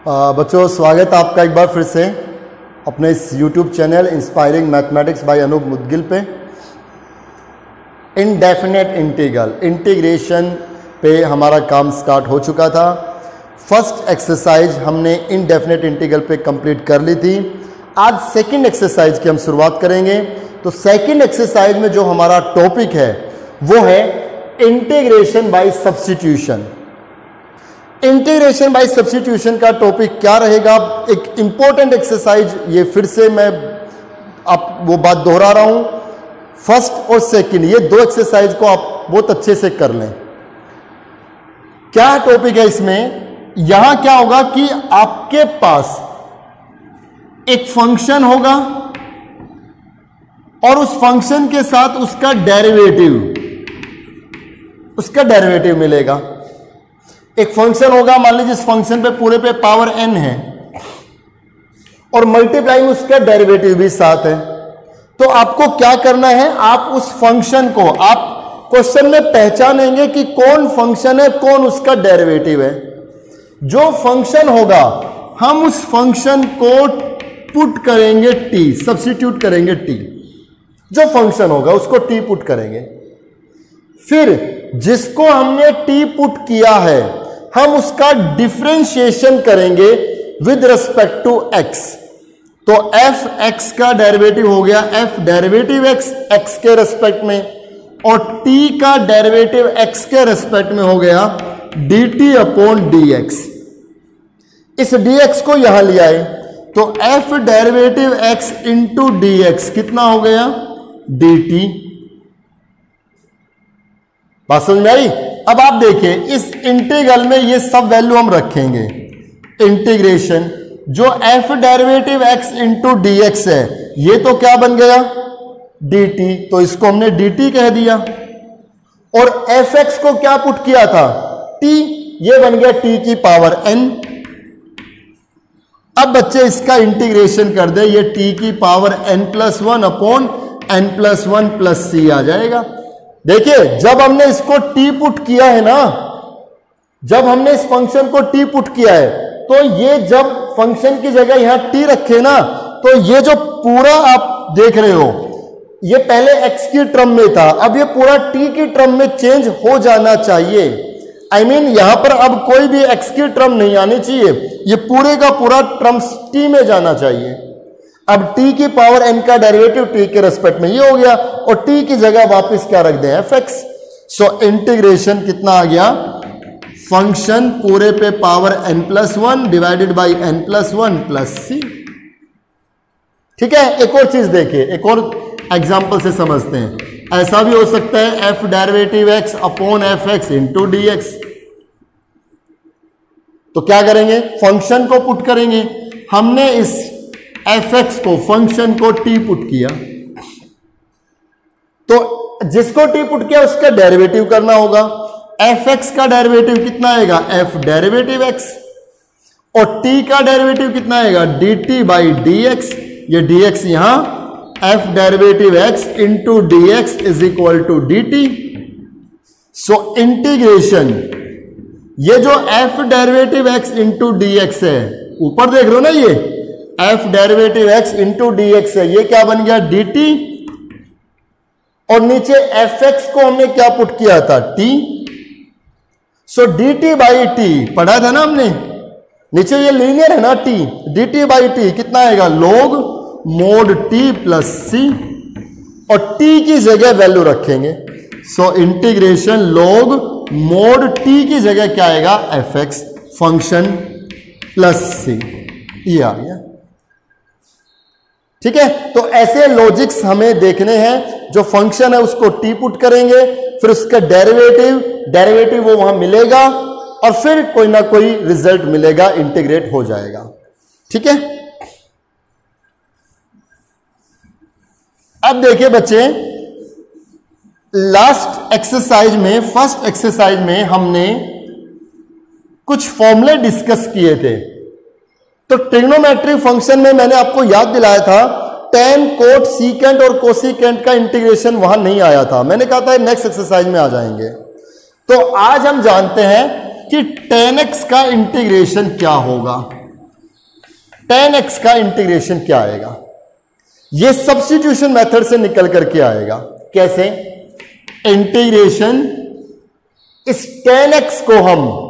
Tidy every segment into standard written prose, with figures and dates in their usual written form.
बच्चों स्वागत है आपका एक बार फिर से अपने इस YouTube channel inspiring mathematics by Anoop Mudgil पे। इनडेफिनेट इंटीग्रल इंटीग्रेशन पे हमारा काम स्टार्ट हो चुका था। फर्स्ट एक्सरसाइज हमने इनडेफिनेट इंटीग्रल पे कंप्लीट कर ली थी। आज सेकंड एक्सरसाइज की हम शुरुआत करेंगे। तो सेकंड एक्सरसाइज में जो हमारा टॉपिक है वो है integration by substitution. Integration by substitution का टॉपिक क्या रहेगा? एक इंपॉर्टेंट एक्सरसाइज, ये फिर से मैं आप वो बात दोहरा रहा हूं। फर्स्ट और सेकंड ये दो एक्सरसाइज को आप बहुत अच्छे से कर लें। क्या टॉपिक है इसमें? यहां क्या होगा कि आपके पास एक फंक्शन होगा और उस फंक्शन के साथ उसका डेरिवेटिव मिलेगा। एक फंक्शन होगा, मान लीजिए इस फंक्शन पे पूरे पे पावर n है और मल्टीप्लाइंग उसका डेरिवेटिव भी साथ है। तो आपको क्या करना है, आप उस फंक्शन को आप क्वेश्चन में पहचानेंगे कि कौन फंक्शन है, कौन उसका डेरिवेटिव है। जो फंक्शन होगा हम उस फंक्शन को पुट करेंगे t, सब्स्टिट्यूट करेंगे t। जो फंक्शन होगा उसको t पुट करेंगे। फिर जिसको हमने t पुट किया है हम उसका डिफरेंशिएशन करेंगे विद रिस्पेक्ट टू x। तो f x का डेरिवेटिव हो गया f डेरिवेटिव x x के रेस्पेक्ट में, और t का डेरिवेटिव x के रेस्पेक्ट में हो गया dt अपॉन dx। इस dx को यहां ले आए तो f derivative x into dx कितना हो गया? dt। बात समझ में आई? अब आप देखिए इस इंटीग्रल में ये सब वैल्यू हम रखेंगे। इंटीग्रेशन जो f derivative x into dx है ये तो क्या बन गया? dt। तो इसको हमने dt कह दिया। और fx को क्या पुट किया था? t। ये बन गया t की पावर n। अब बच्चे इसका इंटीग्रेशन कर दे, ये t की power n+1 upon n+1 plus c आ जाएगा। देखिए जब हमने इसको t पुट किया है ना, जब हमने इस फंक्शन को t पुट किया है तो ये जब फंक्शन की जगह यहां t रखे ना, तो ये जो पूरा आप देख रहे हो ये पहले x की टर्म में था, अब ये पूरा t की टर्म में चेंज हो जाना चाहिए। आई मीन यहां पर अब कोई भी x की टर्म नहीं आनी चाहिए, ये पूरे का पूरा टर्म t में जाना चाहिए। अब t की पावर n का डेरिवेटिव t के रेस्पेक्ट में ये हो गया और t की जगह वापस क्या रख दें? fx। सो इंटीग्रेशन कितना आ गया? फंक्शन पूरे पे power n+1 divided by n+1 plus c। ठीक है, एक और चीज देखिए, एक और एग्जांपल से समझते हैं। ऐसा भी हो सकता है f derivative x upon fx into dx। तो क्या करेंगे? फंक्शन को पुट करेंगे। हमने इस fx को, फंक्शन को t पुट किया, तो जिसको t पुट किया उसका डेरिवेटिव करना होगा। fx का डेरिवेटिव कितना आएगा? f derivative x। और t का डेरिवेटिव कितना आएगा? dt by dx। ये dx यहां f derivative x into dx is equal to dt। So integration ये जो f derivative x into dx है, ऊपर देख रहे हो ना, ये f derivative x into dx है, ये क्या बन गया? dt। और नीचे fx को हमने क्या पुट किया था? t। So dt by t पढ़ा था ना हमने, नीचे ये लीनियर है ना t, dt बाई t कितना आएगा? log mode t plus c। और t की जगह वैल्यू रखेंगे। सो इंटीग्रेशन log मोड t की जगह क्या आएगा? fx function plus c। ये आ गया। ठीक है, तो ऐसे लॉजिक्स हमें देखने हैं। जो फंक्शन है उसको t पुट करेंगे, फिर उसका डेरिवेटिव वो वहां मिलेगा और फिर कोई ना कोई रिजल्ट मिलेगा, इंटीग्रेट हो जाएगा। ठीक है, अब देखिए बच्चे, लास्ट एक्सरसाइज में, फर्स्ट एक्सरसाइज में हमने कुछ फॉर्मूले डिस्कस किए थे। तो ट्रिग्नोमेट्रिक फंक्शन में मैंने आपको याद दिलाया था टेन, कोट, सीकेंट और कोसिकेंट का इंटीग्रेशन वहां नहीं आया था। मैंने कहा था नेक्स्ट एक्सरसाइज में आ जाएंगे। तो आज हम जानते हैं कि tan x का इंटीग्रेशन क्या होगा। 10x का इंटीग्रेशन क्या आएगा? ये सब्स्टिट्यूशन मेथड से निकल करके आएगा। कैसे? इंटीग्रेशन इस 10x को हम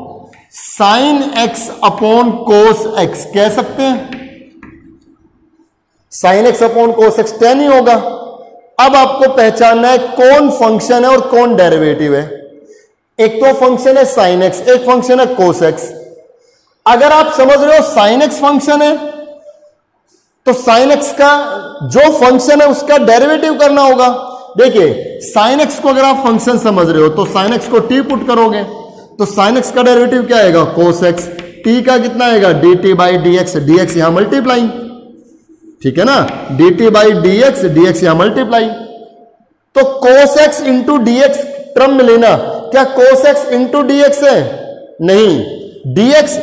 sin x upon cos x कह सकते हैं। sin x upon cos x 10 ही होगा। अब आपको पहचानना है कौन फंक्शन है और कौन डेरिवेटिव है। एक तो फंक्शन है sin x, एक फंक्शन है cos x। अगर आप समझ रहे हो sin x फंक्शन है तो sin x का जो फंक्शन है उसका डेरिवेटिव करना होगा। देखिए sin x को अगर आप फंक्शन समझ रहे हो तो sin x को t पुट करोगे तो sin x का डेरिवेटिव क्या आएगा? cos x। t का कितना आएगा? dt बाई dx, dx यहां मल्टीप्लाई, ठीक है ना, dt बाई dx, dx यहां मल्टीप्लाई। तो cos x into dx term में लेना, क्या cos x इंटू dx है? नहीं, dx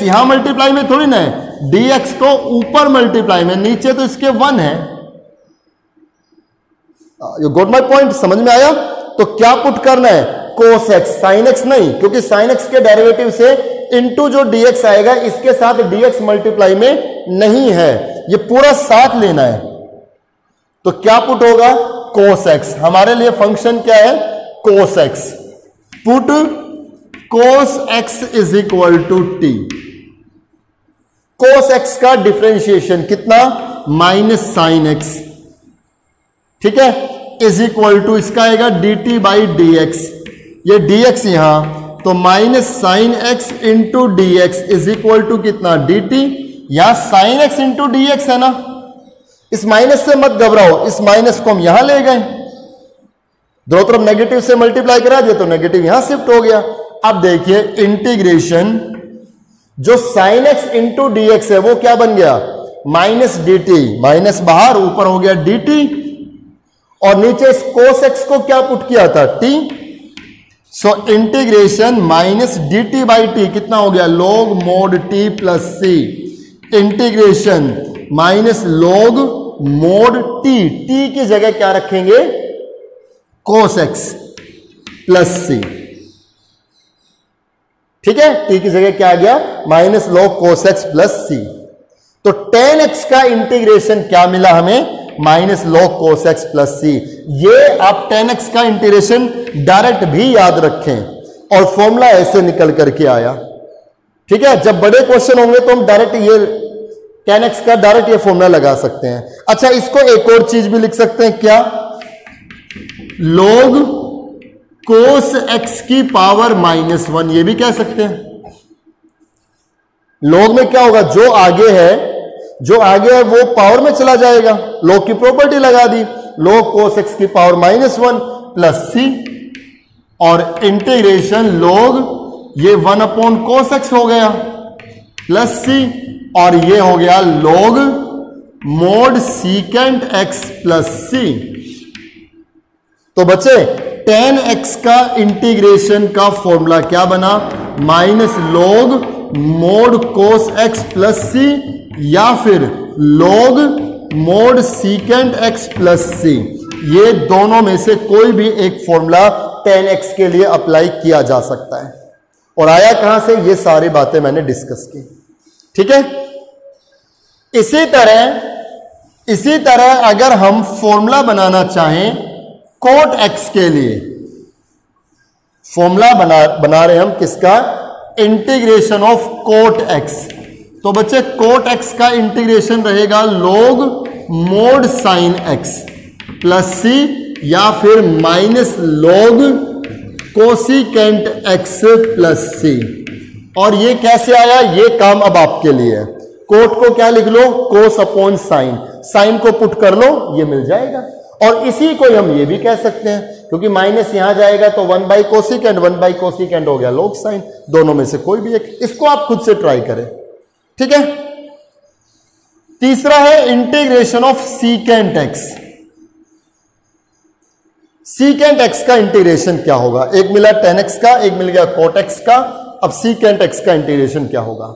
यहां मल्टीप्लाई में थोड़ी ना है, dx तो ऊपर मल्टीप्लाई में, नीचे तो इसके 1 है। You got my point? समझ में आया? तो क्या पुट करना है? cos x, sin x नहीं, क्योंकि sin x के डेरिवेटिव से इंटू जो dx आएगा इसके साथ dx मल्टीप्लाई में नहीं है, ये पूरा साथ लेना है। तो क्या पुट होगा? cos x। हमारे लिए फंक्शन क्या है? cos x। Put cos x is equal to t। cos x का डिफरेंशिएशन कितना? माइनस sin x, ठीक है, इज इक्वल टू इसका आएगा dt बाई dx, ये dx यहां तो minus sine x into d x is equal to कितना? dt। यहां sine x into d x है ना, इस माइनस से मत घबराओ, इस माइनस को हम यहां ले गए, दोनों तरफ नेगेटिव से मल्टीप्लाई करा दिया तो नेगेटिव यहां शिफ्ट हो गया। अब देखिए इंटीग्रेशन जो sign x into d x है वो क्या बन गया? माइनस डी टी, माइनस बाहर, ऊपर हो गया डी टी, और नीचे इस कोस एक्स को क्या पुट किया था? T. So integration minus D T by T कितना हो गया? Log mod T plus C. Integration minus log mod T, T की जगह क्या रखेंगे? कोस एक्स प्लस सी, ठीक है, टी की जगह क्या आ गया? Minus log cos X plus C. तो टेन एक्स का इंटीग्रेशन क्या मिला हमें? Minus log cos X plus C. ये आप टेन एक्स का इंटीग्रेशन डायरेक्ट भी याद रखें और फॉर्मूला ऐसे निकल करके आया, ठीक है। जब बड़े क्वेश्चन होंगे तो हम डायरेक्ट ये टेन एक्स का डायरेक्ट ये फॉर्मूला लगा सकते हैं। अच्छा, इसको एक और चीज भी लिख सकते हैं, क्या? लॉग कोस एक्स की पावर माइनस 1, ये भी कह सकते हैं। लॉग में क्या होगा? जो आगे है वो पावर में चला जाएगा, लॉग की प्रॉपर्टी लगा दी, लॉग कोस एक्स की पावर माइनस 1 प्लस सी, और इंटीग्रेशन लॉग ये 1 अपॉन कोस एक्स हो गया प्लस सी, और ये हो गया log mod secant X plus C. तो बच्चे टेन एक्स का इंटीग्रेशन का फॉर्मूला क्या बना? Minus log mod cos X plus C या फिर log mod secant X plus C. ये दोनों में से कोई भी एक फॉर्मूला टेन एक्स के लिए अप्लाई किया जा सकता है। और आया कहां से? ये सारी बातें मैंने डिस्कस की, ठीक है। इसी तरह अगर हम फॉर्मूला बनाना चाहें कोट एक्स के लिए, फॉर्मूला बना रहे हम किसका? Integration of cot X. तो बच्चे कोट एक्स का इंटीग्रेशन रहेगा log mod sine X plus C या फिर minus log cosecant X plus C. और ये कैसे आया? ये काम अब आपके लिए है। कोट को क्या लिख लो? कोस अपॉन साइन, साइन को पुट कर लो, ये मिल जाएगा। और इसी को हम ये भी कह सकते हैं, क्योंकि माइनस यहां जाएगा तो 1 बाई कोसिकेंट, 1 बाई कोसिकेंट हो गया लॉग साइन। दोनों में से कोई भी एक, इसको आप खुद से ट्राई करें, ठीक है। तीसरा है integration of secant x. Secant x का इंटीग्रेशन क्या होगा? एक मिला टेन एक्स का, एक मिल गया कोट एक्स का, अब सीकेंट एक्स का इंटीग्रेशन क्या होगा?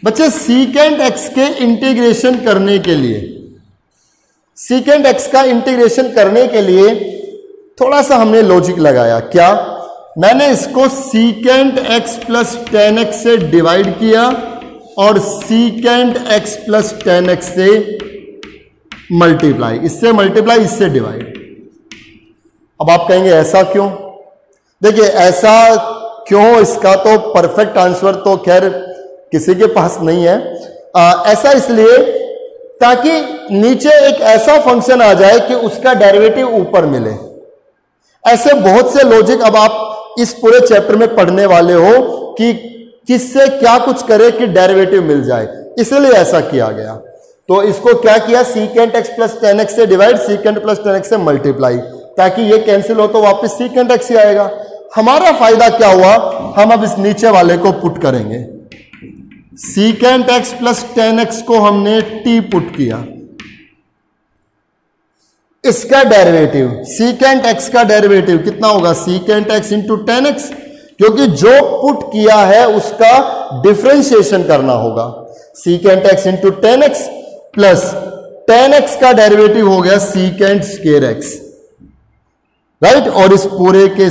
बच्चे सीकेंट एक्स के इंटीग्रेशन करने के लिए, सीकेंट एक्स का इंटीग्रेशन करने के लिए थोड़ा सा हमने लॉजिक लगाया। क्या? मैंने इसको secant X plus tan X से डिवाइड किया और secant X plus tan X से मल्टीप्लाई, इससे मल्टीप्लाई, इससे डिवाइड। अब आप कहेंगे ऐसा क्यों? देखिए ऐसा क्यों, इसका तो परफेक्ट आंसर तो खैर किसी के पास नहीं है। ऐसा इसलिए ताकि नीचे एक ऐसा फंक्शन आ जाए कि उसका डेरिवेटिव ऊपर मिले। ऐसे बहुत से लॉजिक अब आप इस पूरे चैप्टर में पढ़ने वाले हो कि किससे क्या कुछ करे कि डेरिवेटिव मिल जाए, इसलिए ऐसा किया गया। तो इसको क्या किया, secant X plus tan X से divide, secant plus tan X से मल्टीप्लाई, ताकि ये कैंसिल हो तो वापस सीकेंट एक्स ही आएगा। हमारा फायदा क्या हुआ, हम अब इस नीचे वाले को पुट करेंगे। Secant X plus tan x को हमने टी पुट किया, इसका डेरिवेटिव सीकेंट एक्स का डेरिवेटिव कितना होगा, secant x into ten x, क्योंकि जो पुट किया है उसका डिफरेंशिएशन करना होगा। Secant x into ten x plus tan X का डेरिवेटिव हो गया सीकेंट स्क्वायर एक्स, राइट। और इस पूरे के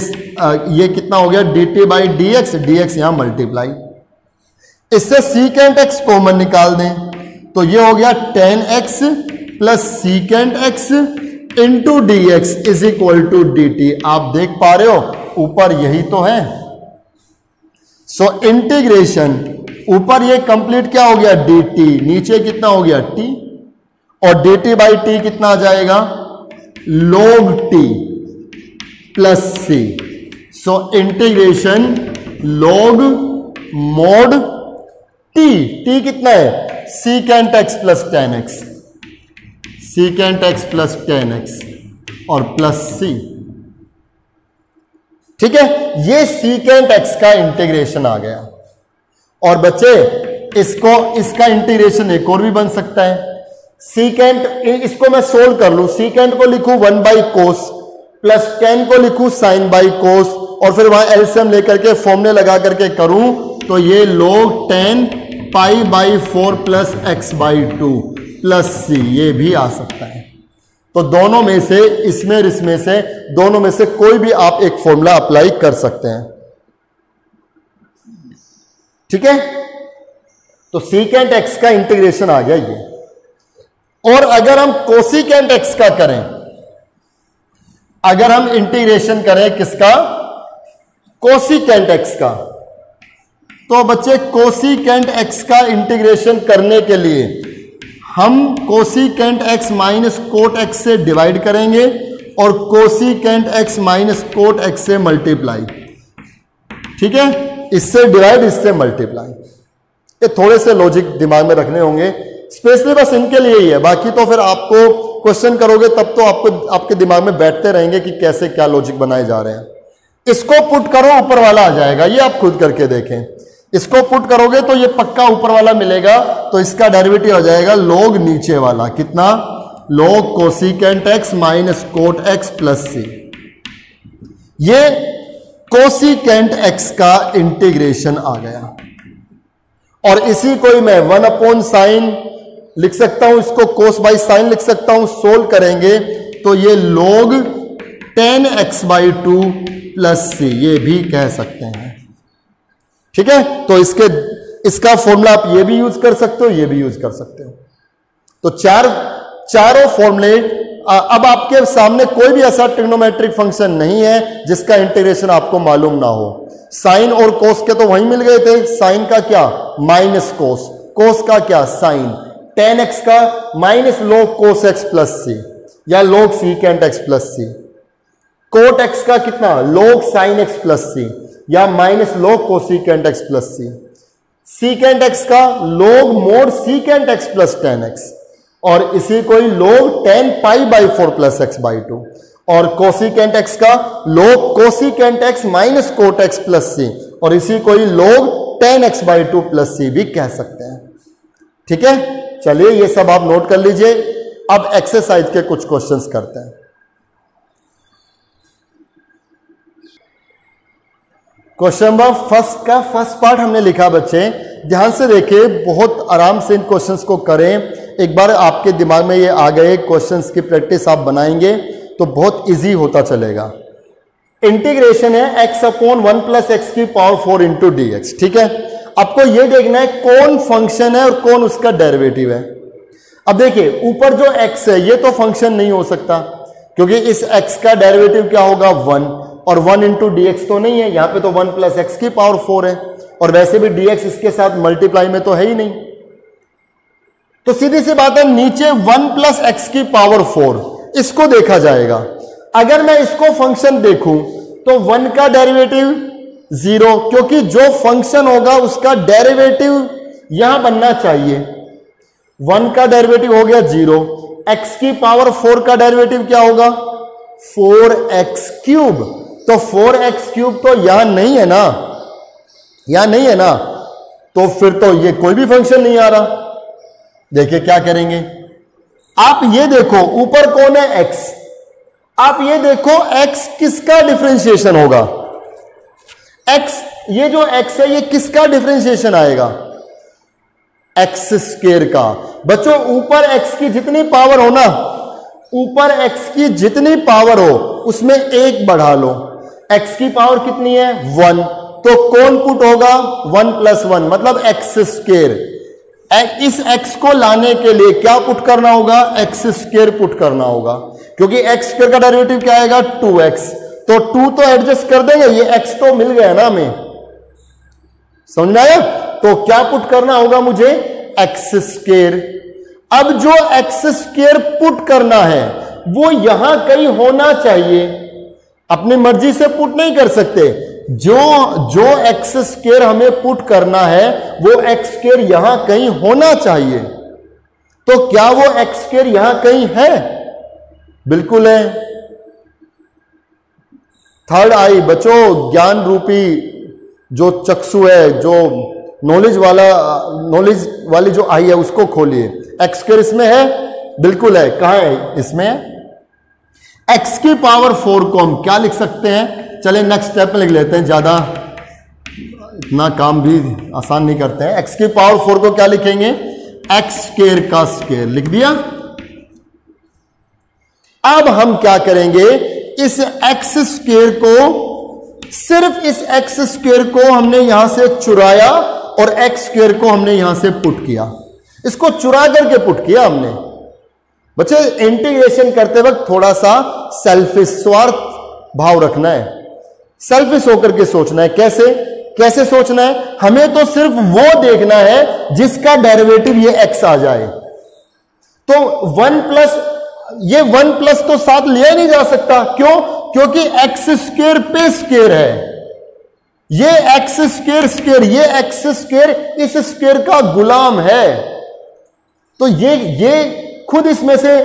ये कितना हो गया, d T by d x, d x यहां मल्टीप्लाई, इससे सीकेंट एक्स कॉमन निकाल दें तो ये हो गया tan x plus secant x into d x is equal to d t. आप देख पा रहे हो ऊपर यही तो है। सो इंटीग्रेशन ऊपर ये कंप्लीट क्या हो गया, डी टी, नीचे कितना हो गया टी, और डी टी बाई टी कितना आ जाएगा, log T plus C. So integration log mod T कितना है, secant X plus tan X, secant X plus tan X और प्लस सी, ठीक है। ये सीकेंट एक्स का इंटीग्रेशन आ गया। और बच्चे इसका इंटीग्रेशन एक और भी बन सकता है, सीकेंट, इसको मैं सोल्व कर लूं, सीकेंट को लिखूं 1 बाई कोस प्लस 10 को लिखूं साइन बाई कोस, और फिर वहां एलसीएम लेकर के फॉर्मूले लगा करके करूं तो ये log 10 pi by 4 plus X by 2 plus C, ये भी आ सकता है। तो दोनों में से, इसमें और इसमें से, दोनों में से कोई भी आप एक फॉर्मूला अप्लाई कर सकते हैं, ठीक है। तो सीकेंट एक्स का इंटीग्रेशन आ गया ये। और अगर हम कोसिकेंट एक्स का करें, अगर हम इंटीग्रेशन करें किसका, कोसिकेंट एक्स का, तो बच्चे कोसिकेंट एक्स का इंटीग्रेशन करने के लिए हम cosecant X minus cot x से डिवाइड करेंगे और cosecant X minus cot x से मल्टीप्लाई, ठीक है। इससे डिवाइड, इससे मल्टीप्लाई। ये थोड़े से लॉजिक दिमाग में रखने होंगे, स्पेशली बस इनके लिए ही है। बाकी तो फिर आपको क्वेश्चन करोगे तब तो आपके दिमाग में बैठते रहेंगे कि कैसे क्या लॉजिक बनाए जा रहे हैं। इसको पुट करो, ऊपर वाला आ जाएगा, ये आप खुद करके देखें। इसको पुट करोगे तो ये पक्का ऊपर वाला मिलेगा, तो इसका डेरिवेटिव आ जाएगा log नीचे वाला, कितना, log cosecant X minus cot X plus C. ये कोसिकेंट एक्स का इंटीग्रेशन आ गया। और इसी को ही मैं 1 अपॉन साइन लिख सकता हूं, इसको कोस बाई साइन लिख सकता हूं। सोल्व करेंगे तो ये log 10x by 2 plus C, ये भी कह सकते हैं, ठीक है। तो इसका फॉर्मूला आप ये भी यूज कर सकते हो, ये भी यूज कर सकते हो। तो चारों फॉर्मूले। अब आपके सामने कोई भी ऐसा ट्रिग्नोमेट्रिक फंक्शन नहीं है जिसका इंटीग्रेशन आपको मालूम ना हो। साइन और कोस के तो वहीं मिल गए थे, साइन का क्या, माइनस कोस, कोस का क्या, साइन, 10x का minus log cos X plus C या log secant X plus C, cot X का कितना, log sine X plus C या minus log cosecant X plus C, secant x का log mod secant X plus 10x, और इसी को ही log 10 pi by 4 plus X by 2, और cosecant X का log cosecant X minus cot X plus C, और इसी को ही log 10x बाई 2 प्लस सी भी कह सकते हैं, ठीक है। चलिए ये सब आप नोट कर लीजिए। अब एक्सरसाइज के कुछ क्वेश्चंस करते हैं। क्वेश्चन नंबर फर्स्ट पार्ट हमने लिखा बच्चे, ध्यान से देखिए, बहुत आराम से इन क्वेश्चंस को करें। एक बार आपके दिमाग में ये आ गए, क्वेश्चंस की प्रैक्टिस आप बनाएंगे तो बहुत इजी होता चलेगा। इंटीग्रेशन है x अपॉन 1 प्लस एक्स की पावर 4 इंटू डी एक्स, ठीक है। आपको यह देखना है कौन फंक्शन है और कौन उसका डेरिवेटिव है। अब देखिए ऊपर जो x है ये तो फंक्शन नहीं हो सकता, क्योंकि इस x का डेरिवेटिव क्या होगा 1, और 1 इंटू डी एक्स तो नहीं है, यहां पे तो 1 प्लस एक्स की पावर 4 है, और वैसे भी dx इसके साथ मल्टीप्लाई में तो है ही नहीं। तो सीधी सी बात है नीचे 1 प्लस एक्स की पावर 4 इसको देखा जाएगा। अगर मैं इसको फंक्शन देखूं तो 1 का डेरिवेटिव 0, क्योंकि जो फंक्शन होगा उसका डेरिवेटिव यहां बनना चाहिए। 1 का डेरिवेटिव हो गया 0, x की पावर 4 का डेरिवेटिव क्या होगा 4x क्यूब। तो 4x क्यूब तो यहां नहीं है ना, यहां नहीं है ना, तो फिर तो ये कोई भी फंक्शन नहीं आ रहा। देखिए क्या करेंगे, आप ये देखो ऊपर कौन है x, आप ये देखो x किसका डिफरेंशिएशन होगा, x ये जो x है ये किसका डिफरेंशिएशन आएगा x स्क्वायर का। बच्चों ऊपर x की जितनी पावर हो ना, ऊपर x की जितनी पावर हो उसमें 1 बढ़ा लो। x की पावर कितनी है 1, तो कौन पुट होगा 1 प्लस 1 मतलब x स्क्वायर। इस x को लाने के लिए क्या पुट करना होगा x स्क्वायर पुट करना होगा, क्योंकि x स्क्वायर का डेरिवेटिव क्या आएगा 2x, तो 2 तो एडजस्ट कर देंगे, ये x तो मिल गया ना हमें, समझ में आया। तो क्या पुट करना होगा मुझे x स्क्वायर। अब जो x स्क्वायर पुट करना है वो यहां कहीं होना चाहिए, अपनी मर्जी से पुट नहीं कर सकते। जो एक्स स्क्वायर हमें पुट करना है वो एक्स स्क्वायर यहां कहीं होना चाहिए। तो क्या वो एक्स स्क्वायर यहां कहीं है, बिल्कुल है। थर्ड आई बच्चों, ज्ञान रूपी जो चक्षु है, जो नॉलेज वाली जो आई है उसको खोलिए। एक्स स्क्वायर इसमें है, बिल्कुल है। कहां है, इसमें है। एक्स की पावर 4 को हम क्या लिख सकते हैं, चलें नेक्स्ट स्टेप में लिख लेते हैं, ज्यादा इतना काम भी आसान नहीं करते हैं। एक्स की पावर 4 को क्या लिखेंगे, एक्स स्क्वायर का स्क्वायर लिख दिया। अब हम क्या करेंगे, इस एक्स स्क्वायर को, सिर्फ इस एक्स स्क्वायर को हमने यहां से चुराया और एक्स स्क्वायर को हमने यहां से पुट किया, इसको चुरा करके पुट किया हमने। बच्चे इंटीग्रेशन करते वक्त थोड़ा सा सेल्फिश, स्वार्थ भाव रखना है, सेल्फिश होकर के सोचना है। कैसे सोचना है, हमें तो सिर्फ वो देखना है जिसका डेरिवेटिव ये x आ जाए। तो 1 प्लस, ये 1 प्लस तो साथ लिया नहीं जा सकता, क्यों, क्योंकि एक्स स्क्वायर पे स्क्वायर है, ये एक्स स्क्वायर स्क्वायर, ये एक्स स्क्वायर इस स्क्वायर का गुलाम है। तो ये खुद इसमें से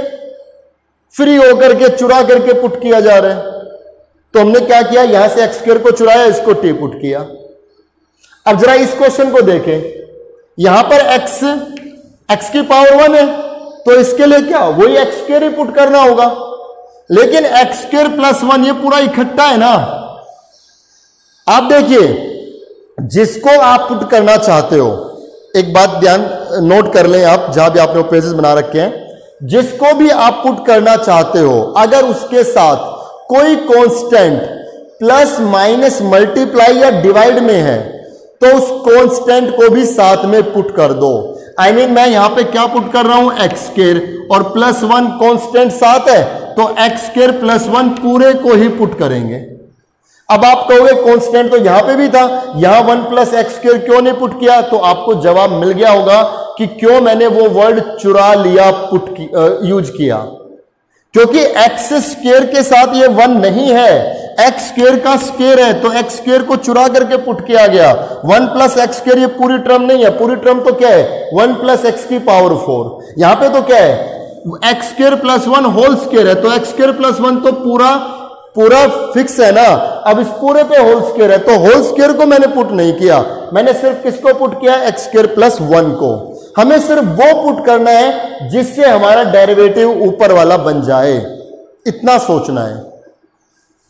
फ्री होकर के चुरा करके पुट किया जा रहा है। तो हमने क्या किया, यहां से एक्स स्क्वायर को चुराया, इसको टी पुट किया। अब जरा इस क्वेश्चन को देखें, यहां पर x की पावर 1 है, तो इसके लिए क्या, वही एक्स स्क्वायर ही पुट करना होगा। लेकिन एक्स स्क्वायर प्लस 1 ये पूरा इकट्ठा है ना। आप देखिए, जिसको आप पुट करना चाहते हो, एक बात ध्यान नोट कर लें आप, जहां भी आपने पेजेस बना रखे हैं, जिसको भी आप पुट करना चाहते हो, अगर उसके साथ कोई कांस्टेंट प्लस माइनस मल्टीप्लाई या डिवाइड में है, तो उस कांस्टेंट को भी साथ में पुट कर दो। I mean, मैं यहां पे क्या पुट कर रहा हूं, एक्स स्क्वायर और प्लस 1 कांस्टेंट साथ है, तो एक्स स्क्वायर प्लस 1 पूरे को ही पुट करेंगे। अब आप कहोगे कांस्टेंट तो यहां पे भी था, यहां 1 प्लस एक्स स्क्वायर क्यों नहीं पुट किया, तो आपको जवाब मिल गया होगा कि क्यों मैंने वो वर्ड चुरा लिया, यूज किया, क्योंकि एक्स स्क्वायर के साथ ये 1 नहीं है, एक्स स्क्वायर का स्क्वायर है, तो एक्स स्क्वायर को चुरा करके पुट किया गया। 1 प्लस एक्स स्क्वायर ये पूरी टर्म नहीं है, पूरी टर्म तो क्या है 1 प्लस एक्स की पावर 4। यहां पे तो क्या है, x square plus 1 whole square है, तो एक्स स्क्वायर प्लस 1 तो पूरा फिक्स है ना। अब इस पूरे पे होल स्क्वायर है, तो होल स्क्वायर को मैंने पुट नहीं किया, मैंने सिर्फ किसको पुट किया, एक्स स्क्वायर प्लस 1 को। हमें सिर्फ वो पुट करना है जिससे हमारा डेरिवेटिव ऊपर वाला बन जाए, इतना सोचना है।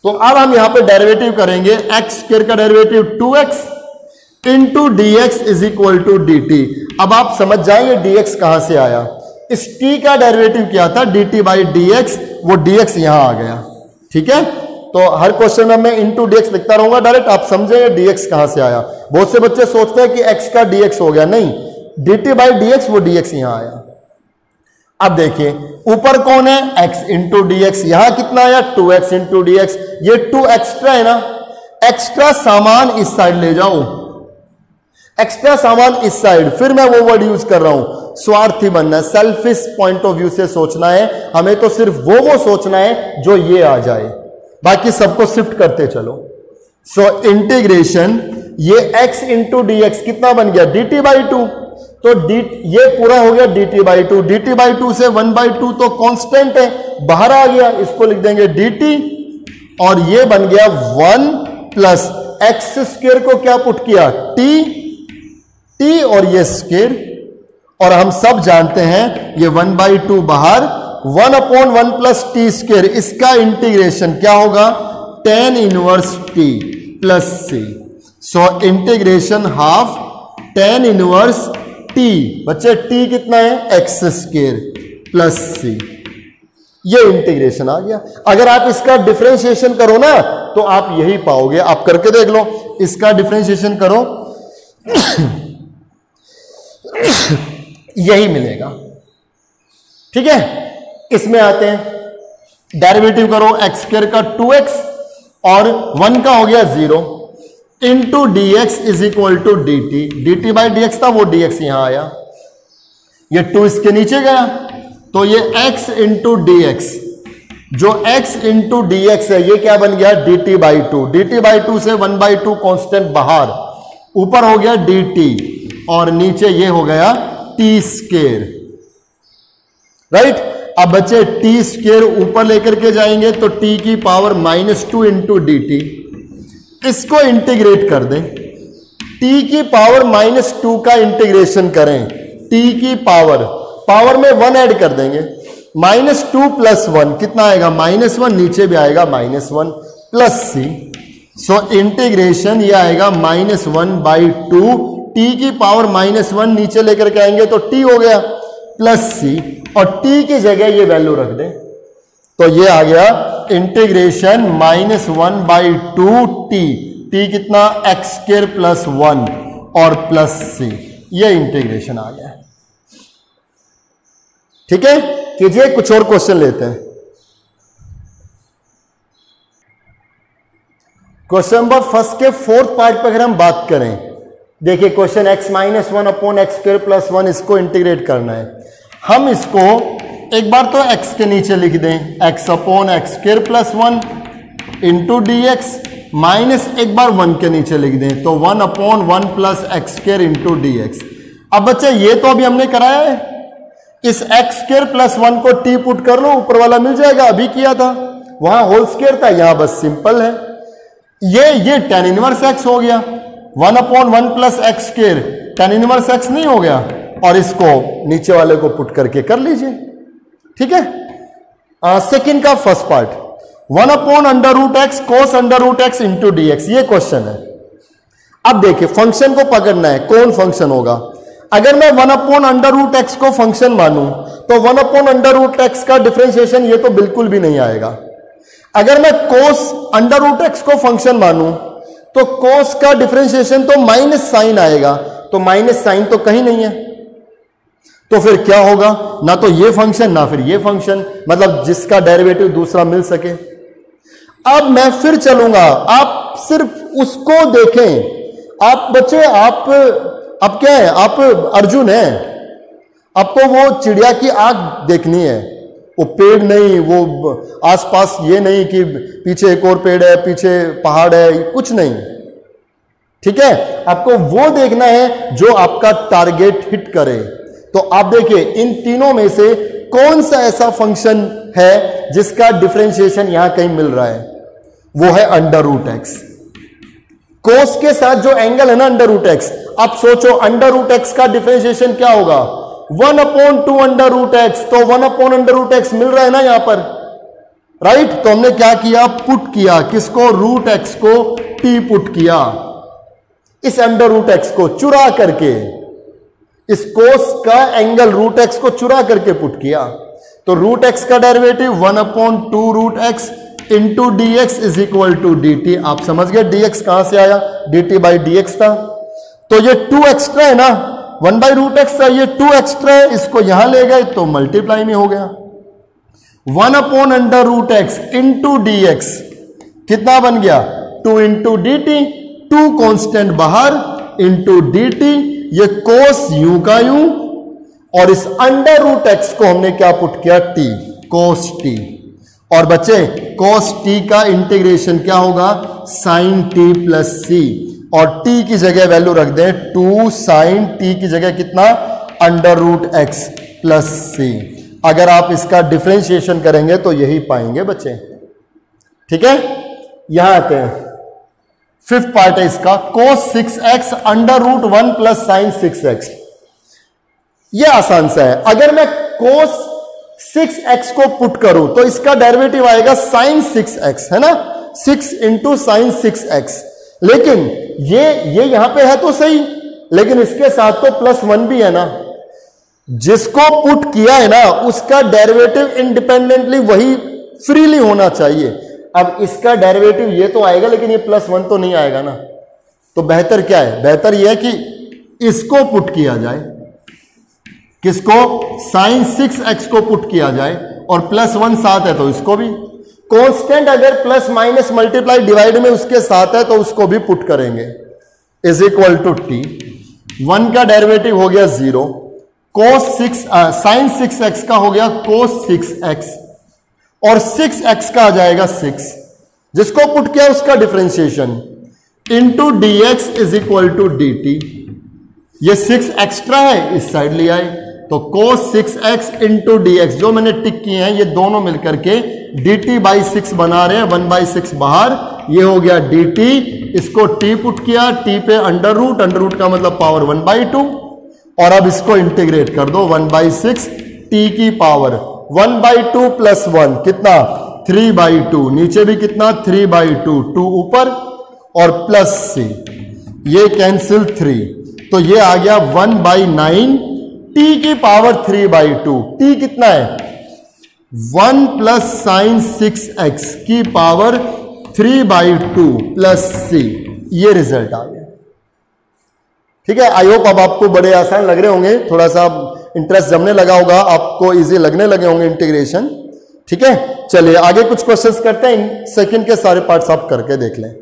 तो अब हम यहां पे डेरिवेटिव करेंगे, एक्स स्क्वायर का derivative 2x into d x is equal to d t. अब आप समझ जाएंगे dx कहां से आया, इस t का डेरिवेटिव क्या था, dt बाई डी एक्स, वो dx यहां आ गया, ठीक है। तो हर क्वेश्चन में मैं इंटू डीएक्स लिखता रहूंगा डायरेक्ट, आप समझेंगे डीएक्स कहां से आया। बहुत से बच्चे सोचते हैं कि एक्स का डीएक्स हो गया, नहीं, dt बाई डीएक्स, वो डीएक्स यहां आया। अब देखिए ऊपर कौन है, x इंटू डी एक्स, यहां कितना आया 2x इंटू डी एक्स, ये 2 एक्स्ट्रा है ना, एक्स्ट्रा सामान इस साइड ले जाओ, एक्स्ट्रा सामान इस साइड। फिर मैं वो वर्ड यूज कर रहा हूं, स्वार्थी बनना, सेल्फिश पॉइंट ऑफ व्यू से सोचना है हमें, तो सिर्फ वो सोचना है जो ये आ जाए, बाकी सबको शिफ्ट करते चलो। सो इंटीग्रेशन ये x इंटू डी एक्स कितना बन गया dt बाई 2, तो ये पूरा हो गया dt बाई 2, dt बाई 2 से 1/2 तो कांस्टेंट है, बाहर आ गया, इसको लिख देंगे dt, और ये बन गया 1 प्लस एक्स स्क्वायर को क्या पुट किया t और ये स्क्वायर, और हम सब जानते हैं ये 1/2 बाहर, 1/1 प्लस टी स्क्वायर, इसका इंटीग्रेशन क्या होगा tan inverse t plus c। So integration half tan inverse t, बच्चे t कितना है x स्क्वायर प्लस c, ये इंटीग्रेशन आ गया। अगर आप इसका डिफरेंशिएशन करो ना तो आप यही पाओगे, आप करके देख लो, इसका डिफरेंशिएशन करो यही मिलेगा, ठीक है। इसमें आते हैं डेरिवेटिव करो, एक्स स्क्वायर का 2x और 1 का हो गया 0 into d x is equal to d T by d x था, वो डी एक्स यहां आया, ये 2 इसके नीचे गया, तो ये x इंटू डी एक्स, जो x इंटू डी एक्स है ये क्या बन गया dt बाई 2, dt बाई 2 से 1/2 कांस्टेंट बाहर, ऊपर हो गया dt और नीचे ये हो गया t स्क्वायर, राइट। अब बच्चे t स्क्वायर ऊपर लेकर के जाएंगे तो t की पावर -2 इंटू डी टी, इसको इंटीग्रेट कर दें, t की पावर -2 का इंटीग्रेशन करें, t की पावर में 1 ऐड कर देंगे, -2 प्लस 1 कितना आएगा -1, नीचे भी आएगा -1 प्लस c। सो इंटीग्रेशन ये आएगा -1/2, t की पावर -1 नीचे लेकर के आएंगे तो t हो गया प्लस c, और t की जगह ये वैल्यू रख दें तो ये आ गया इंटीग्रेशन -1/2 t कितना x स्क्वायर प्लस 1 और प्लस c, ये इंटीग्रेशन आ गया, ठीक है। कीजिए, कुछ और क्वेश्चन लेते हैं। क्वेश्चन नंबर फर्स्ट के 4th पार्ट पर अगर हम बात करें, देखिए question x-1 upon x square plus 1, इसको इंटीग्रेट करना है। हम इसको एक बार तो x के नीचे लिख दें, x upon x square plus 1 into d x, minus एक बार 1 के नीचे लिख दें तो 1/1 plus x square into d x. अब बच्चे ये तो अभी हमने कराया है, इस एक्स स्क्वायर प्लस 1 को t पुट कर लो, ऊपर वाला मिल जाएगा, अभी किया था, वहां होल स्क्वायर था, यहां बस सिंपल है। ये tan इनवर्स x हो गया, 1/1 plus x square tan inverse x नहीं हो गया, और इसको नीचे वाले को पुट करके कर लीजिए, ठीक है। सेकंड का first part, 1/√x cos √x into d x, ये क्वेश्चन है। अब देखिए फंक्शन को पकड़ना है, कौन फंक्शन होगा। अगर मैं 1/√x को फंक्शन मानूं तो 1/√x का डिफरेंशिएशन ये तो बिल्कुल भी नहीं आएगा। अगर मैं cos √x को फंक्शन मानूं तो cos का डिफरेंशिएशन तो माइनस साइन आएगा, तो माइनस साइन तो कहीं नहीं है, तो फिर क्या होगा, ना तो ये फंक्शन ना फिर ये फंक्शन, मतलब जिसका डेरिवेटिव दूसरा मिल सके। अब मैं फिर चलूंगा, आप सिर्फ उसको देखें। आप बच्चे, आप अब क्या है, आप अर्जुन हैं, आपको वो चिड़िया की आंख देखनी है, वो पेड़ नहीं, वो आसपास ये नहीं कि पीछे एक और पेड़ है, पीछे पहाड़ है, कुछ नहीं, ठीक है। आपको वो देखना है जो आपका टारगेट हिट करे। तो आप देखिए इन तीनों में से कौन सा ऐसा फंक्शन है जिसका डिफरेंशिएशन यहां कहीं मिल रहा है, वो है √x। कोस के साथ जो एंगल है ना √x, आप सोचो √x का डिफरेंशिएशन क्या होगा, 1/2 √x, तो 1/√x मिल रहा है ना यहां पर, राइट। तो हमने क्या किया, पुट किया किसको, √x को t पुट किया, इस √x को चुरा करके, इस कोस का एंगल √x को चुरा करके पुट किया, तो √x का derivative 1/2 √x into d x is equal to d t. आप समझ गए डी एक्स कहां से आया, d T by d x था। तो ये 2 एक्स्ट्रा है ना, 1/√x था, ये 2 एक्स्ट्रा है, इसको यहां ले गए तो मल्टीप्लाई में हो गया। 1/√x इंटू डी एक्स कितना बन गया, 2 इंटू डी टी, 2 कॉन्स्टेंट बाहर इंटू डी टी, ये कोस यू का यू, और इस √x को हमने क्या पुट किया, टी, कोस टी। और बच्चे कोस टी का इंटीग्रेशन क्या होगा, साइन टी प्लस सी, और टी की जगह वैल्यू रख दें 2 साइन टी की जगह कितना, √x प्लस सी। अगर आप इसका डिफरेंशिएशन करेंगे तो यही पाएंगे बच्चे। ठीक है, यहां आते हैं, 5th पार्ट है इसका, cos 6x √1 plus sign 6x। यह आसान सा है, अगर मैं cos 6x को पुट करूं तो इसका डेरिवेटिव आएगा sin 6x, है ना, 6 इंटू साइन 6x। लेकिन ये यहां पे है तो सही, लेकिन इसके साथ तो +1 भी है ना, जिसको पुट किया है ना उसका डेरिवेटिव इंडिपेंडेंटली वही फ्रीली होना चाहिए। अब इसका डेरिवेटिव ये तो आएगा, लेकिन ये +1 तो नहीं आएगा ना, तो बेहतर क्या है, बेहतर यह है कि इसको पुट किया जाए, किसको, साइन 6x को पुट किया जाए, और +1 साथ है तो इसको भी। कांस्टेंट अगर प्लस माइनस मल्टीप्लाई डिवाइड में उसके साथ है तो उसको भी पुट करेंगे, इज इक्वल टू टी। 1 का डेरिवेटिव हो गया 0, साइन 6x का हो गया cos 6x, और 6x का आ जाएगा 6, जिसको पुट किया उसका differentiation, into d x is equal to d t. ये 6 एक्स्ट्रा है, इस साइड ले आए तो cos 6x into d x, जो मैंने टिक किए हैं ये दोनों मिलकर के dt बाई 6 बना रहे हैं, 1/6 बाहर, ये हो गया dt, इसको t पुट किया, t पे अंडर रूट का मतलब पावर 1/2, और अब इसको इंटीग्रेट कर दो, 1/6 t की पावर 1/2 प्लस 1 कितना, 3/2, नीचे भी कितना 3/2, 2 ऊपर और प्लस c, ये कैंसिल 3, तो ये आ गया 1/9 t की पावर 3/2, t कितना है 1 प्लस साइन 6x की पावर 3/2 प्लस c, ये रिजल्ट आ गया। ठीक है, आई होप अब आपको बड़े आसान लग रहे होंगे, थोड़ा सा इंटरेस्ट जमने लगा होगा, आपको इजी लगने लगे होंगे इंटीग्रेशन। ठीक है, चलिए आगे कुछ क्वेश्चंस करते हैं, सेकंड के सारे पार्ट्स आप करके देख लें।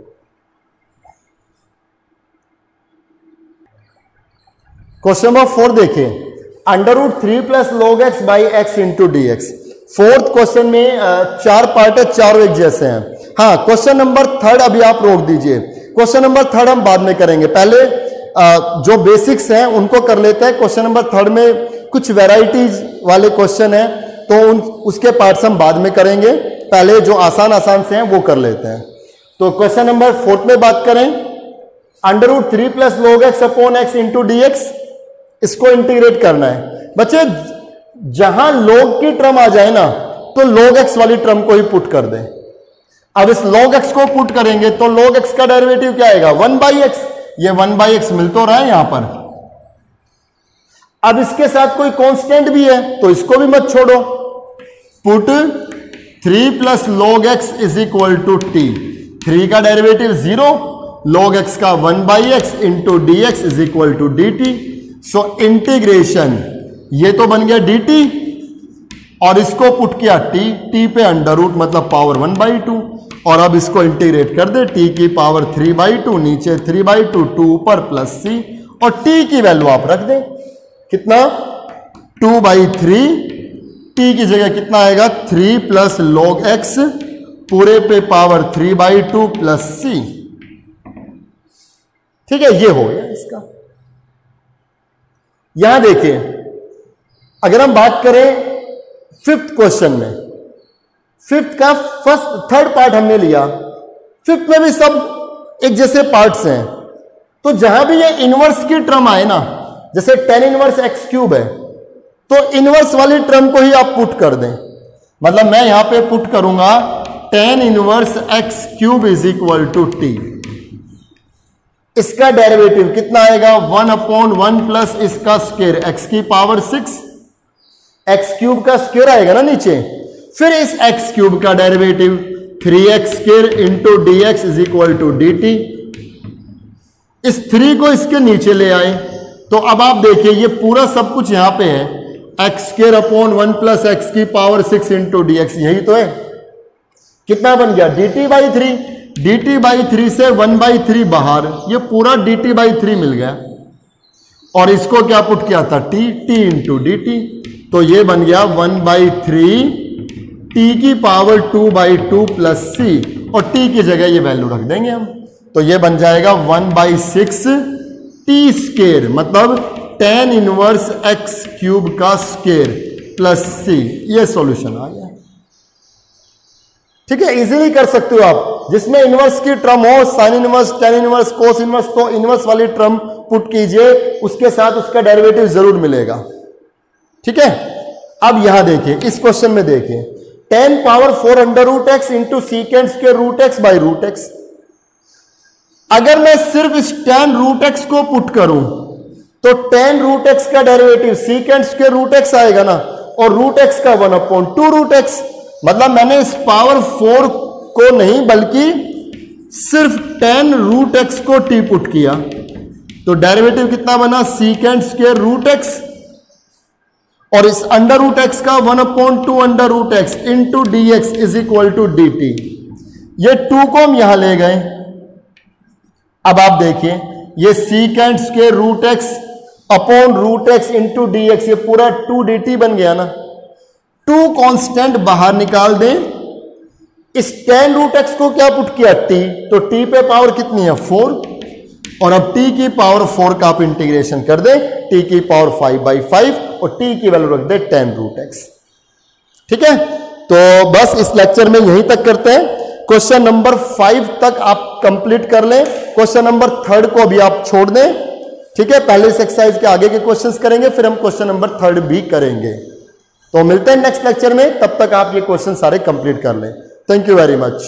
क्वेश्चन नंबर 4 देखिए, √3 plus log x by x into d x. 4th question में 4 पार्ट है, चारों एक जैसे हैं। हाँ, क्वेश्चन नंबर 3 अभी आप रोक दीजिए, क्वेश्चन नंबर 3 हम बाद में करेंगे, पहले जो बेसिक्स हैं उनको कर लेते हैं। क्वेश्चन नंबर 3 में कुछ वेराइटीज वाले क्वेश्चन हैं, तो उसके पार्ट्स हम बाद में करेंगे, पहले जो आसान से हैं वो कर लेते हैं। तो क्वेश्चन नंबर 4 में बात करें, √3 plus log x upon x into d x, इसको इंटीग्रेट करना है। बच्चे जहां log की टर्म आ जाए ना तो log x वाली टर्म को ही पुट कर दें। अब इस log x को पुट करेंगे तो log x का डेरिवेटिव क्या आएगा, 1/x, ये 1/x मिल तो रहा है यहां पर। अब इसके साथ कोई कांस्टेंट भी है तो इसको भी मत छोड़ो, put 3 plus log x is equal to t, 3 का डेरिवेटिव 0, log x का 1/x into d x is equal to d t. So integration, ये तो बन गया dt, और इसको पुट किया t पे √ मतलब पावर 1/2, और अब इसको इंटीग्रेट कर दे, t की पावर 3/2, नीचे 3/2, 2 ऊपर प्लस c, और t की वैल्यू आप रख दें, कितना 2/3, t की जगह कितना आएगा 3 प्लस log x पूरे पे पावर 3/2 प्लस c। ठीक है, ये हो गया इसका। यहां देखिए, अगर हम बात करें 5th क्वेश्चन में, 5th का थर्ड पार्ट हमने लिया, 5th में भी सब एक जैसे पार्ट्स हैं, तो जहां भी ये इनवर्स की टर्म आए ना, जैसे tan इनवर्स x³ है, तो इनवर्स वाली टर्म को ही आप पुट कर दें। मतलब मैं यहां पे पुट करूंगा tan inverse x³ is equal to t, इसका डेरिवेटिव कितना आएगा 1/1 प्लस इसका स्क्वायर x की पावर 6, x³ का स्क्वायर आएगा ना नीचे, फिर इस x³ का derivative 3x² into d x is equal to d t. इस 3 को इसके नीचे ले आए तो अब आप देखिए ये पूरा सब कुछ यहां पे है, x² अपॉन 1 प्लस एक्स की पावर 6 इंटू डी एक्स, यही तो है। कितना बन गया dt/3, dt/3 से 1/3 बाहर, ये पूरा dt/3 मिल गया और इसको क्या पुट किया था t इंटू डी टी, तो ये बन गया 1/3 t की पावर 2/2 प्लस c, और t की जगह ये वैल्यू रख देंगे हम, तो ये बन जाएगा 1/6 t², मतलब tan इनवर्स x³ का स्क्वायर प्लस c, ये सॉल्यूशन आ गया। ठीक है, इजीली कर सकते हो आप, जिसमें इनवर्स की टर्म हो, sine inverse, tan inverse, cos inverse, तो इनवर्स वाली टर्म पुट कीजिए, उसके साथ उसका डेरिवेटिव जरूर मिलेगा। ठीक है, अब यहां देखिए, इस क्वेश्चन में देखिए, 10 power 4 under root x into secant square root x by root x. अगर मैं सिर्फ इस tan रूट एक्स को पुट करूं तो tan रूट एक्स का derivative secant square root x आएगा ना, और रूट एक्स का 1/2 रूट एक्स, मतलब मैंने इस पावर 4 को नहीं बल्कि सिर्फ tan रूट एक्स को t पुट किया, तो डेरिवेटिव कितना बना सीकेंड स्क्वायर रूट एक्स, और इस अंडर रूट एक्स का 1/2 under root x into d x is equal to d t. ये 2 को हम यहां ले गए। अब आप देखिए, ये secant square root x upon root x into d x, ये पूरा 2 डी टी बन गया ना। 2 कांस्टेंट बाहर निकाल दें, इस tan रूट एक्स को क्या पुट किया t, तो t पे पावर कितनी है 4, और अब t की पावर 4 का आप इंटीग्रेशन कर दें, t की पावर 5/5 और t की वैल्यू रख दे tan रूट एक्स। ठीक है, तो बस इस लेक्चर में यहीं तक करते हैं। क्वेश्चन नंबर 5 तक आप कंप्लीट कर लें, क्वेश्चन नंबर 3 को भी आप छोड़ दें। ठीक है, पहले इस एक्सरसाइज के आगे के क्वेश्चंस करेंगे, फिर हम क्वेश्चन नंबर 3 भी करेंगे। तो मिलते हैं नेक्स्ट लेक्चर में, तब तक आप ये क्वेश्चन सारे कंप्लीट कर लें। Thank you very much.